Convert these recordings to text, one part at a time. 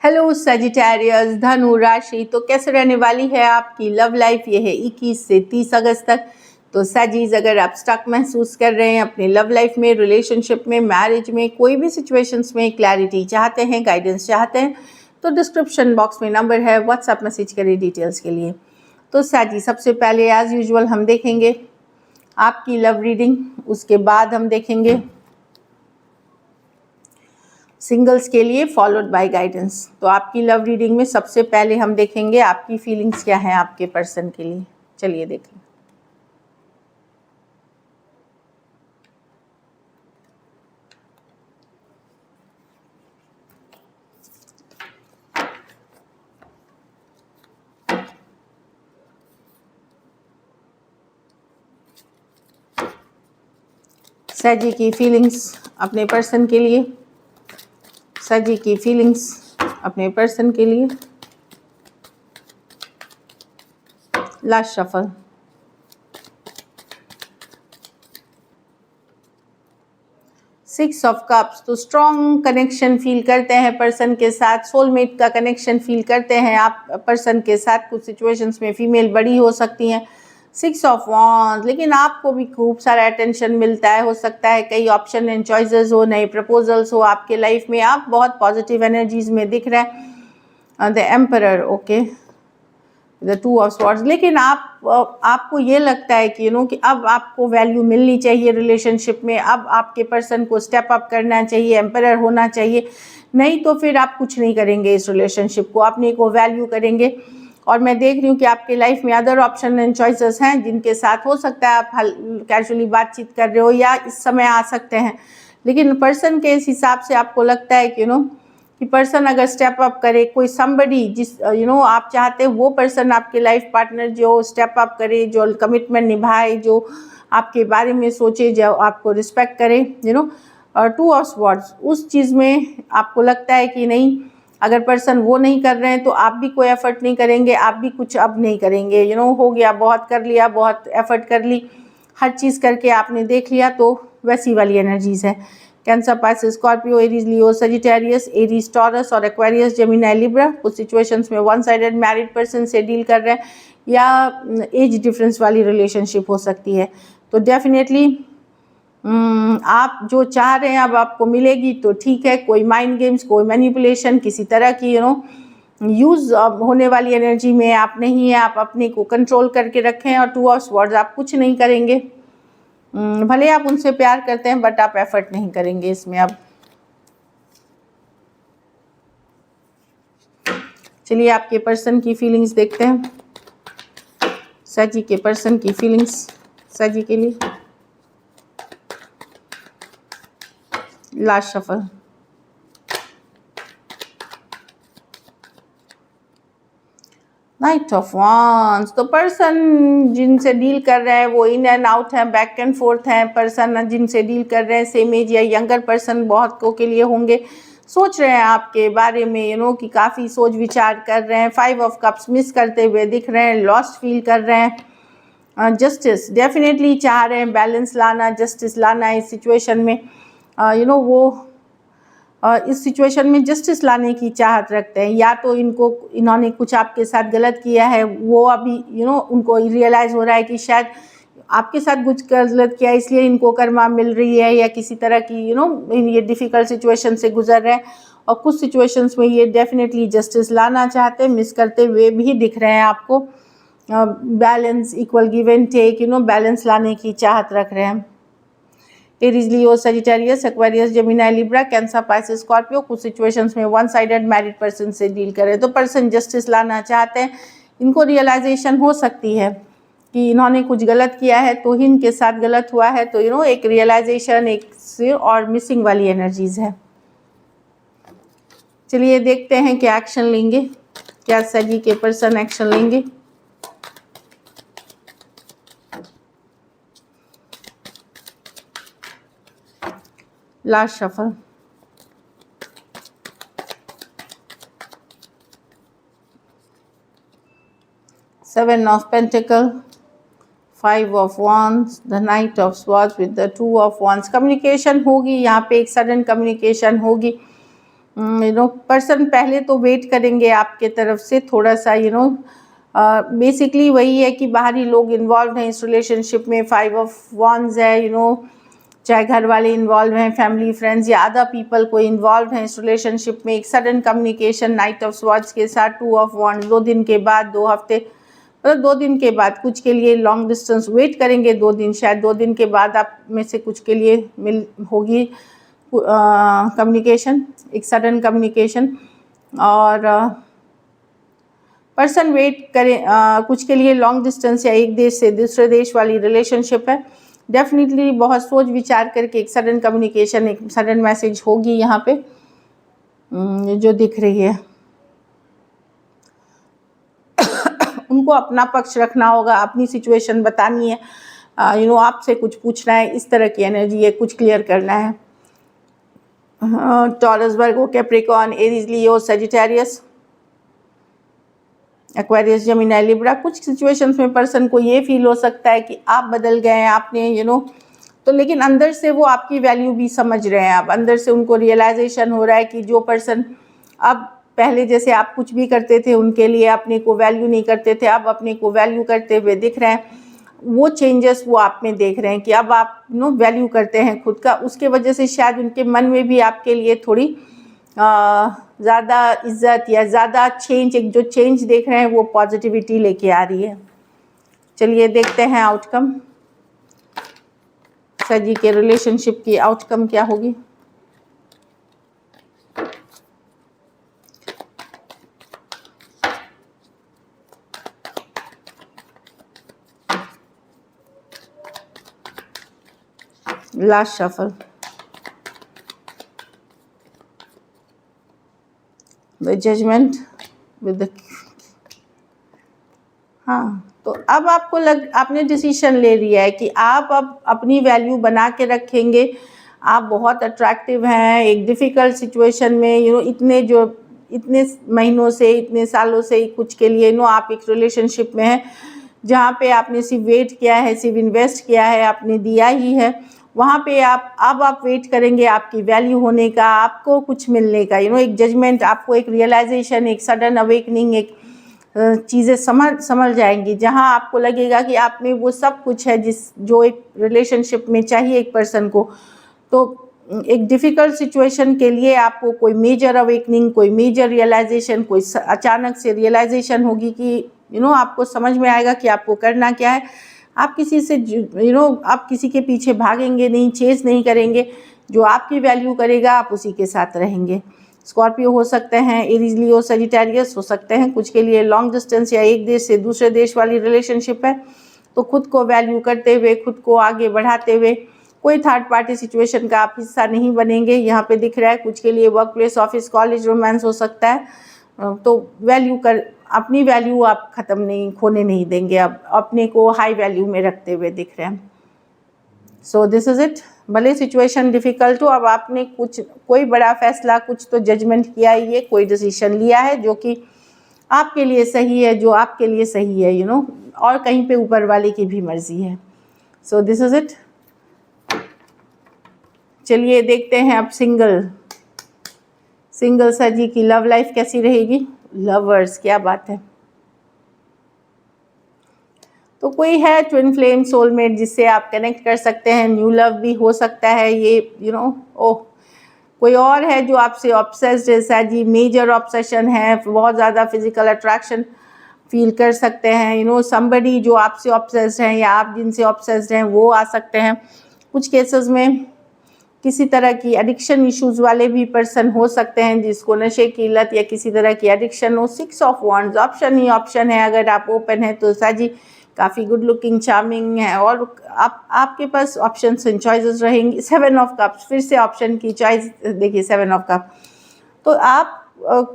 Hello Sagittarius, धनु राशि, तो कैसे रहने वाली है आपकी लव लाइफ। ये है 21 से 30 अगस्त तक। तो सजीज, अगर आप स्टक महसूस कर रहे हैं अपने लव लाइफ में, रिलेशनशिप में, मैरिज में, कोई भी सिचुएशंस में क्लैरिटी चाहते हैं, गाइडेंस चाहते हैं, तो डिस्क्रिप्शन बॉक्स में नंबर है, व्हाट्सएप मैसेज करिए डिटेल्स के लिए। तो सजी, सबसे पहले एज यूजुअल हम देखेंगे आपकी लव रीडिंग, उसके बाद हम देखेंगे सिंगल्स के लिए फॉलोड बाय गाइडेंस। तो आपकी लव रीडिंग में सबसे पहले हम देखेंगे आपकी फीलिंग्स क्या हैं आपके पर्सन के लिए। चलिए देखें। सजी की फीलिंग्स अपने पर्सन के लिए, सजी की फीलिंग्स अपने पर्सन के लिए। Last shuffle. Six of cups. तो स्ट्रॉन्ग कनेक्शन फील करते हैं पर्सन के साथ, सोलमेट का कनेक्शन फील करते हैं आप पर्सन के साथ। कुछ सिचुएशंस में फीमेल बड़ी हो सकती हैं। सिक्स ऑफ वॉन्ड्स, लेकिन आपको भी खूब सारा अटेंशन मिलता है। हो सकता है कई ऑप्शन एंड चॉइसेस हो, नए प्रपोजल्स हो आपके लाइफ में। आप बहुत पॉजिटिव एनर्जीज में दिख रहे हैं। The emperor, okay, the two of swords. लेकिन आपको ये लगता है कि कि अब आपको वैल्यू मिलनी चाहिए रिलेशनशिप में, अब आपके पर्सन को स्टेप अप करना चाहिए, एम्परर होना चाहिए, नहीं तो फिर आप कुछ नहीं करेंगे इस रिलेशनशिप को, अपने को वैल्यू करेंगे। और मैं देख रही हूँ कि आपके लाइफ में अदर ऑप्शन एंड चॉइसेस हैं जिनके साथ हो सकता है आप कैजुअली बातचीत कर रहे हो या इस समय आ सकते हैं। लेकिन पर्सन के इस हिसाब से आपको लगता है कि पर्सन अगर स्टेप अप करे, कोई समबडी जिस आप चाहते हैं वो पर्सन आपके लाइफ पार्टनर जो स्टेप अप करे, जो कमिटमेंट निभाए, जो आपके बारे में सोचे, जो आपको रिस्पेक्ट करे, और टू ऑफ स्वॉर्ड्स, उस चीज़ में आपको लगता है कि नहीं, अगर पर्सन वो नहीं कर रहे हैं तो आप भी कोई एफर्ट नहीं करेंगे, आप भी कुछ अब नहीं करेंगे। हो गया, बहुत कर लिया, बहुत एफर्ट कर ली, हर चीज़ करके आपने देख लिया, तो वैसी वाली एनर्जीज है। Cancer, Pisces, Scorpio, Aries, Leo, Sagittarius, Aries, taurus और एक्वेरियस, जेमिनी, लिब्रा। कुछ सिचुएशंस में वन साइडेड मैरिड पर्सन से डील कर रहे हैं या एज डिफरेंस वाली रिलेशनशिप हो सकती है। तो डेफिनेटली आप जो चाह रहे हैं अब आपको मिलेगी, तो ठीक है। कोई माइंड गेम्स, कोई मैनिपुलेशन, किसी तरह की यूज़ होने वाली एनर्जी में आप नहीं है। आप अपने को कंट्रोल करके रखें। और टू ऑफ स्वॉर्ड्स, आप कुछ नहीं करेंगे। भले आप उनसे प्यार करते हैं बट आप एफर्ट नहीं करेंगे इसमें अब। चलिए आपके पर्सन की फीलिंग्स देखते हैं। सजी के पर्सन की फीलिंग्स सजी के लिए। Last shuffle. Night of wands. तो पर्सन जिनसे डील कर रहे हैं वो इन एंड आउट हैं, बैक एंड फोर्थ हैं। पर्सन जिनसे डील कर रहे हैं सेम एज या यंगर पर्सन बहुत को के लिए होंगे। सोच रहे हैं आपके बारे में कि काफ़ी सोच विचार कर रहे हैं। फाइव ऑफ कप्स मिस करते हुए दिख रहे हैं, लॉस्ट फील कर रहे हैं। जस्टिस डेफिनेटली चाह रहे हैं, बैलेंस लाना, जस्टिस लाना इस सिचुएशन में। वो इस सिचुएशन में जस्टिस लाने की चाहत रखते हैं। या तो इन्होंने कुछ आपके साथ गलत किया है, वो अभी उनको रियलाइज़ हो रहा है कि शायद आपके साथ कुछ गलत किया इसलिए इनको कर्मा मिल रही है, या किसी तरह की ये डिफ़िकल्ट सिचुएशन से गुजर रहे हैं। और कुछ सिचुएशंस में ये डेफिनेटली जस्टिस लाना चाहते हैं, मिस करते हुए भी दिख रहे हैं आपको। Balance, equal give and take, balance लाने की चाहत रख रहे हैं। Aries, Leo, Sagittarius, Aquarius, Gemini, Libra, Cancer, Pisces, Scorpio. कुछ सिचुएशंस में वन साइडेड मैरिड पर्सन से डील करें तो पर्सन जस्टिस लाना चाहते हैं। इनको रियलाइजेशन हो सकती है कि इन्होंने कुछ गलत किया है, तो ही इनके साथ गलत हुआ है। तो एक रियलाइजेशन, एक और मिसिंग वाली एनर्जीज है। चलिए देखते हैं क्या एक्शन लेंगे, क्या सजी के पर्सन एक्शन लेंगे। Last shuffle. Seven of pentacle, five of wands, the night of swords with the two of wands। Communication होगी यहाँ पे, एक सडन कम्युनिकेशन होगी। पर्सन पहले तो वेट करेंगे आपके तरफ से थोड़ा सा, बेसिकली वही है कि बाहरी लोग इन्वॉल्व हैं इस रिलेशनशिप में। 5 ऑफ वॉन्ड्स है, चाहे घर वाले इन्वॉल्व हैं, फैमिली, फ्रेंड्स या अदर पीपल कोई इन्वॉल्व हैं इस रिलेशनशिप में। एक sudden communication night of swords के साथ। 2 ऑफ वॉन्ड्स, 2 दिन के बाद, 2 हफ्ते, मतलब 2 दिन के बाद कुछ के लिए लॉन्ग डिस्टेंस वेट करेंगे 2 दिन, शायद 2 दिन के बाद आप में से कुछ के लिए मिल होगी कम्युनिकेशन, एक सडन कम्युनिकेशन। और पर्सन वेट करें कुछ के लिए लॉन्ग डिस्टेंस या एक देश से दूसरे देश वाली रिलेशनशिप है। डेफिनेटली बहुत सोच विचार करके एक सडन कम्युनिकेशन, एक सडन मैसेज होगी यहाँ पे जो दिख रही है। उनको अपना पक्ष रखना होगा, अपनी सिचुएशन बतानी है, आपसे कुछ पूछना है, इस तरह की एनर्जी है, कुछ क्लियर करना है। टॉरस, वर्गो, Capricorn, Aries, Leo, Sagittarius, Aquarius, Gemini, Libra. कुछ सिचुएशंस में पर्सन को ये फील हो सकता है कि आप बदल गए हैं, आपने तो लेकिन अंदर से वो आपकी वैल्यू भी समझ रहे हैं। अब अंदर से उनको रियलाइजेशन हो रहा है कि जो पर्सन अब पहले जैसे आप कुछ भी करते थे उनके लिए अपने को वैल्यू नहीं करते थे, अब अपने को वैल्यू करते हुए दिख रहे हैं। वो चेंजेस वो आप में देख रहे हैं कि अब आप वैल्यू करते हैं खुद का। उसके वजह से शायद उनके मन में भी आपके लिए थोड़ी ज़्यादा इज्जत या ज़्यादा चेंज, एक जो चेंज देख रहे हैं वो पॉजिटिविटी लेके आ रही है। चलिए देखते हैं आउटकम, सजी के रिलेशनशिप की आउटकम क्या होगी। Last shuffle, the judgement with the, हाँ, तो अब आपको आपने डिसीजन ले लिया है कि आप अब अपनी वैल्यू बना के रखेंगे। आप बहुत अट्रैक्टिव हैं एक डिफ़िकल्ट सिचुएशन में, इतने महीनों से, इतने सालों से कुछ के लिए आप एक रिलेशनशिप में हैं जहाँ पे आपने सिर्फ वेट किया है, सिर्फ इन्वेस्ट किया है, आपने दिया ही है। वहाँ पे आप वेट करेंगे आपकी वैल्यू होने का, आपको कुछ मिलने का, एक जजमेंट, आपको एक रियलाइजेशन, एक सडन अवेकनिंग, एक चीज़ें समझ जाएंगी जहाँ आपको लगेगा कि आप में वो सब कुछ है जो एक रिलेशनशिप में चाहिए एक पर्सन को। तो एक डिफ़िकल्ट सिचुएशन के लिए आपको कोई मेजर अवेकनिंग, कोई मेजर रियलाइजेशन, कोई अचानक से रियलाइजेशन होगी कि आपको समझ में आएगा कि आपको करना क्या है। आप किसी से आप किसी के पीछे भागेंगे नहीं, चेज़ नहीं करेंगे। जो आपकी वैल्यू करेगा आप उसी के साथ रहेंगे। स्कॉर्पियो हो सकते हैं, एरीज, लियो, सजिटेरियस हो सकते हैं। कुछ के लिए लॉन्ग डिस्टेंस या एक देश से दूसरे देश वाली रिलेशनशिप है। तो खुद को वैल्यू करते हुए, खुद को आगे बढ़ाते हुए, कोई थर्ड पार्टी सिचुएशन का आप हिस्सा नहीं बनेंगे। यहाँ पे दिख रहा है कुछ के लिए work place, office, college, romance हो सकता है। तो अपनी वैल्यू आप खोने नहीं देंगे। अब अपने को हाई वैल्यू में रखते हुए दिख रहे हैं। So this is it. भले सिचुएशन डिफ़िकल्ट हो, अब आपने कोई बड़ा फैसला, कुछ तो जजमेंट किया ही है, कोई डिसीजन लिया है जो कि आपके लिए सही है, जो आपके लिए सही है, और कहीं पे ऊपर वाले की भी मर्जी है। So this is it. चलिए देखते हैं अब सिंगल सजी की लव लाइफ कैसी रहेगी। लवर्स, क्या बात है। तो कोई है ट्विन फ्लेम, सोलमेट जिससे आप कनेक्ट कर सकते हैं। न्यू लव भी हो सकता है ये, कोई और है जो आपसे ऑब्सेस्ड है। सजी मेजर ऑब्सेशन है, बहुत ज़्यादा फिजिकल अट्रैक्शन फील कर सकते हैं। समबडी जो आपसे ऑब्सेस्ड हैं या आप जिनसे ऑब्सेस्ड हैं वो आ सकते हैं। कुछ केसेस में किसी तरह की एडिक्शन इश्यूज़ वाले भी पर्सन हो सकते हैं जिसको नशे की लत या किसी तरह की एडिक्शन हो। 6 of wands, option he option है। अगर आप ओपन है तो साजी काफ़ी गुड लुकिंग, चार्मिंग है और आपके पास ऑप्शंस एंड चॉइसेस रहेंगी। 7 ऑफ कप्स, फिर से ऑप्शन की चॉइस देखिए, 7 ऑफ कप। तो आप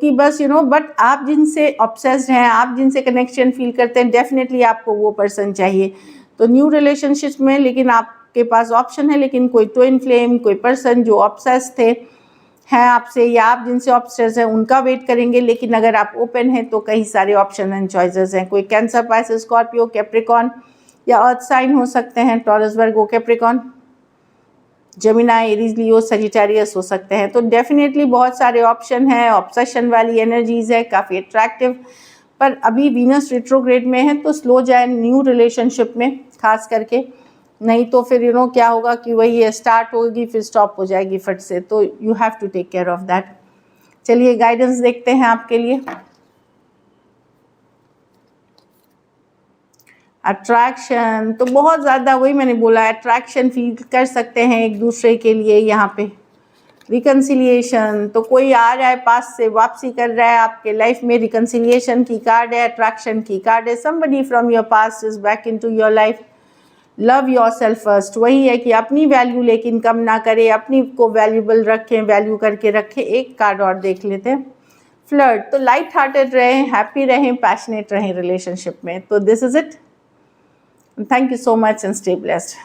कि बस बट आप जिनसे ऑब्सेस्ड हैं, आप जिनसे कनेक्शन फील करते हैं, डेफिनेटली आपको वो पर्सन चाहिए। तो न्यू रिलेशनशिप में लेकिन आपके पास ऑप्शन है, लेकिन कोई ट्विन फ्लेम, कोई पर्सन जो ऑब्सेस्ड थे हैं आपसे या आप जिनसे ऑब्सेस्ड हैं उनका वेट करेंगे। लेकिन अगर आप ओपन हैं तो कई सारे ऑप्शन एंड चॉइसेस हैं। कोई कैंसर, पाइसेस, स्कॉर्पियो, कैप्रिकॉर्न या अर्थ साइन हो सकते हैं। टॉरस, वर्गो, Capricorn. Gemini, Aries, Leo, Sagittarius हो सकते हैं। तो डेफिनेटली बहुत सारे ऑप्शन हैं, ऑब्सेशन वाली एनर्जीज है, काफ़ी अट्रैक्टिव, पर अभी वीनस रिट्रोग्रेड में है तो स्लो जाए न्यू रिलेशनशिप में खास करके, नहीं तो फिर क्या होगा कि वही स्टार्ट होगी फिर स्टॉप हो जाएगी फट से, तो you have to take care of that. चलिए गाइडेंस देखते हैं आपके लिए। अट्रैक्शन तो बहुत ज़्यादा, वही मैंने बोला, अट्रैक्शन फील कर सकते हैं एक दूसरे के लिए यहाँ पे। रिकन्सिलिएशन तो कोई आ रहा है पास से, वापसी कर रहा है आपके लाइफ में, रिकन्सिलिएशन की कार्ड है, अट्रैक्शन की कार्ड है। Somebody from your past is back into your life. Love your self first, वही है कि अपनी वैल्यू लेकिन कम ना करें, अपनी को वैल्यूबल रखें, वैल्यू करके रखें। एक कार्ड और देख लेते हैं, फ्लर्ट। तो लाइट हार्टेड रहें, हैप्पी रहें, पैशनेट रहें रिलेशनशिप में। तो this is it, thank you so much and stay blessed.